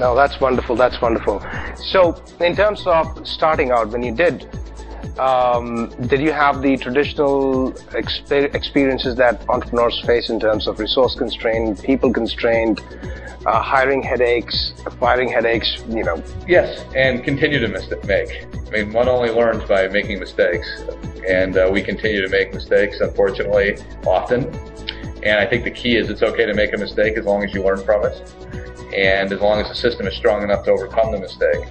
No, that's wonderful. That's wonderful. So, in terms of starting out, when you did you have the traditional experiences that entrepreneurs face in terms of resource constraint, people constraint, hiring headaches, firing headaches, you know? Yes, and continue to make. I mean, one only learns by making mistakes, and we continue to make mistakes, unfortunately, often. And I think the key is it's okay to make a mistake as long as you learn from it, and as long as the system is strong enough to overcome the mistake.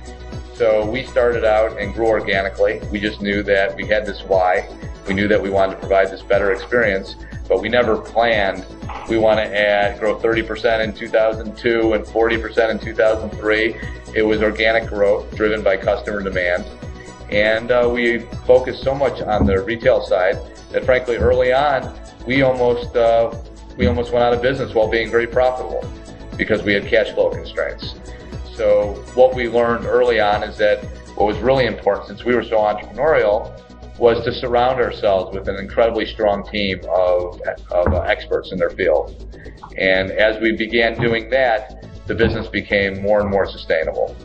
So we started out and grew organically. We just knew that we had this why. We knew that we wanted to provide this better experience, but we never planned we want to grow 30% in 2002 and 40% in 2003. It was organic growth driven by customer demand. And we focused so much on the retail side that frankly early on we almost went out of business while being very profitable because we had cash flow constraints. So what we learned early on is that what was really important, since we were so entrepreneurial, was to surround ourselves with an incredibly strong team of experts in their field. And as we began doing that, the business became more and more sustainable.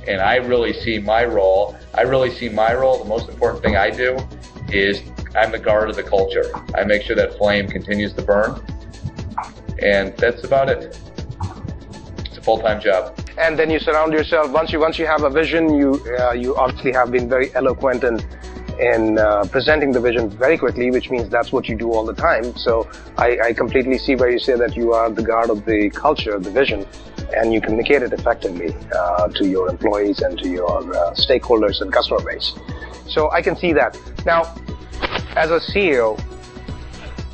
And I really see my role, the most important thing I do is I'm the guard of the culture. I make sure that flame continues to burn. And that's about it. It's a full-time job. And then you surround yourself, once you have a vision, you obviously have been very eloquent in presenting the vision very quickly, which means that's what you do all the time. So I completely see where you say that you are the guard of the culture, the vision, and you communicate it effectively to your employees and to your stakeholders and customer base. So I can see that. Now, as a CEO,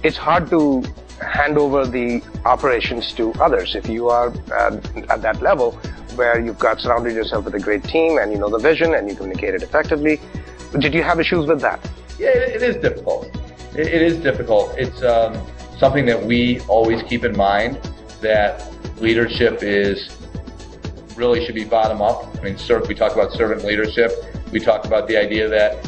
it's hard to hand over the operations to others. If you are at that level where you've got surrounded yourself with a great team and you know the vision and you communicate it effectively, did you have issues with that? Yeah, it is difficult. It is difficult. It's something that we always keep in mind, that leadership really should be bottom up. I mean, we talk about servant leadership. We talk about the idea that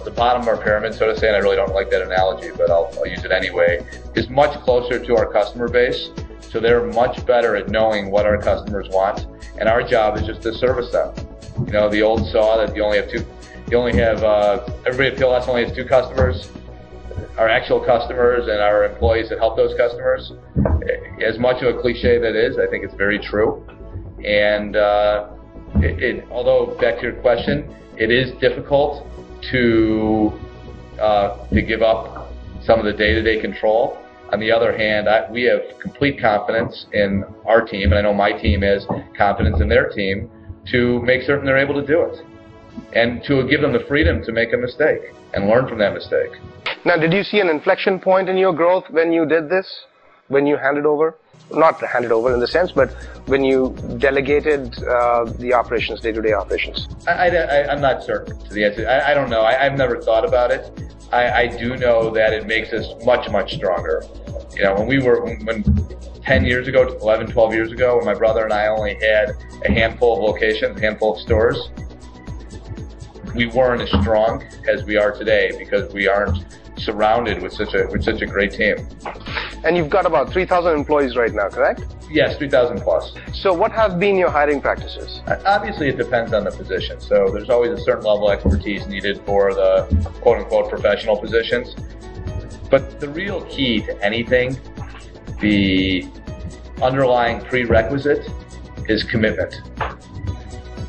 the bottom of our pyramid, so to say, and I really don't like that analogy, but I'll use it anyway, is much closer to our customer base. So they're much better at knowing what our customers want, and our job is just to service them. You know, the old saw that everybody at PLS only has two customers, our actual customers and our employees that help those customers. As much of a cliche that is, I think it's very true. And although, back to your question, it is difficult to give up some of the day-to-day control. On the other hand, we have complete confidence in our team, and I know my team has confidence in their team, to make certain they're able to do it, and to give them the freedom to make a mistake and learn from that mistake. Now, did you see an inflection point in your growth when you did this? When you handed over? Not handed over in the sense, but when you delegated the operations, day-to-day operations? I'm not certain to the answer. I don't know. I've never thought about it. I do know that it makes us much, much stronger. You know, when 10 years ago, 11, 12 years ago, when my brother and I only had a handful of locations, a handful of stores, we weren't as strong as we are today because we aren't surrounded with such a great team. And you've got about 3,000 employees right now, correct? Yes, 3,000 plus. So what have been your hiring practices? Obviously, it depends on the position. So there's always a certain level of expertise needed for the quote-unquote professional positions. But the real key to anything, the underlying prerequisite, is commitment.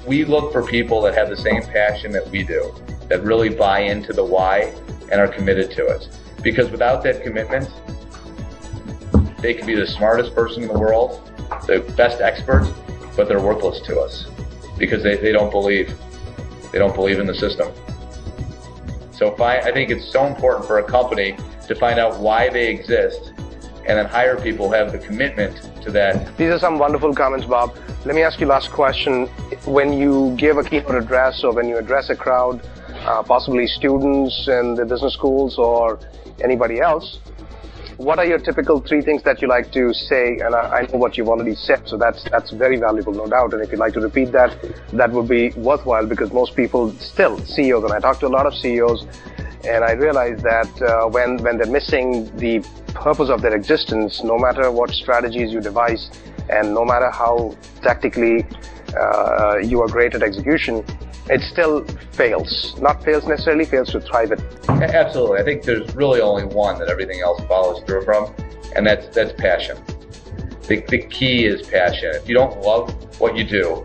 We look for people that have the same passion that we do, that really buy into the why and are committed to it. Because without that commitment, they can be the smartest person in the world, the best expert, but they're worthless to us because they don't believe. They don't believe in the system. So I think it's so important for a company to find out why they exist and then hire people who have the commitment to that. These are some wonderful comments, Bob. Let me ask you last question. When you give a keynote address or when you address a crowd, possibly students in the business schools or anybody else, what are your typical three things that you like to say? And I know what you've already said, so that's very valuable, no doubt. And if you'd like to repeat that, that would be worthwhile, because most people, still CEOs, and I talk to a lot of CEOs And I realized that when they're missing the purpose of their existence, no matter what strategies you devise and no matter how tactically you are great at execution, it still fails. Not fails necessarily, fails to thrive it. Absolutely. I think there's really only one that everything else follows through from, and that's passion. The key is passion. If you don't love what you do,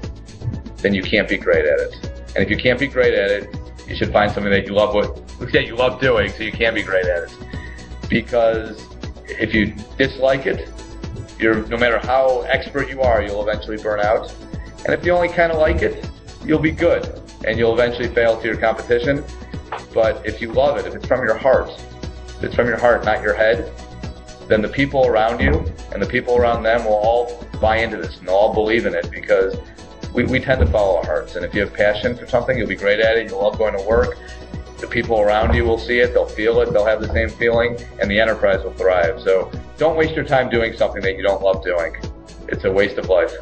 then you can't be great at it. And if you can't be great at it, you should find something that you love doing, so you can be great at it. Because if you dislike it, no matter how expert you are, you'll eventually burn out. And if you only kind of like it, you'll be good, and you'll eventually fail to your competition. But if you love it, if it's from your heart, not your head, then the people around you and the people around them will all buy into this and they'll all believe in it, because we tend to follow our hearts. And if you have passion for something, you'll be great at it, you'll love going to work, the people around you will see it, they'll feel it, they'll have the same feeling, and the enterprise will thrive. So don't waste your time doing something that you don't love doing. It's a waste of life.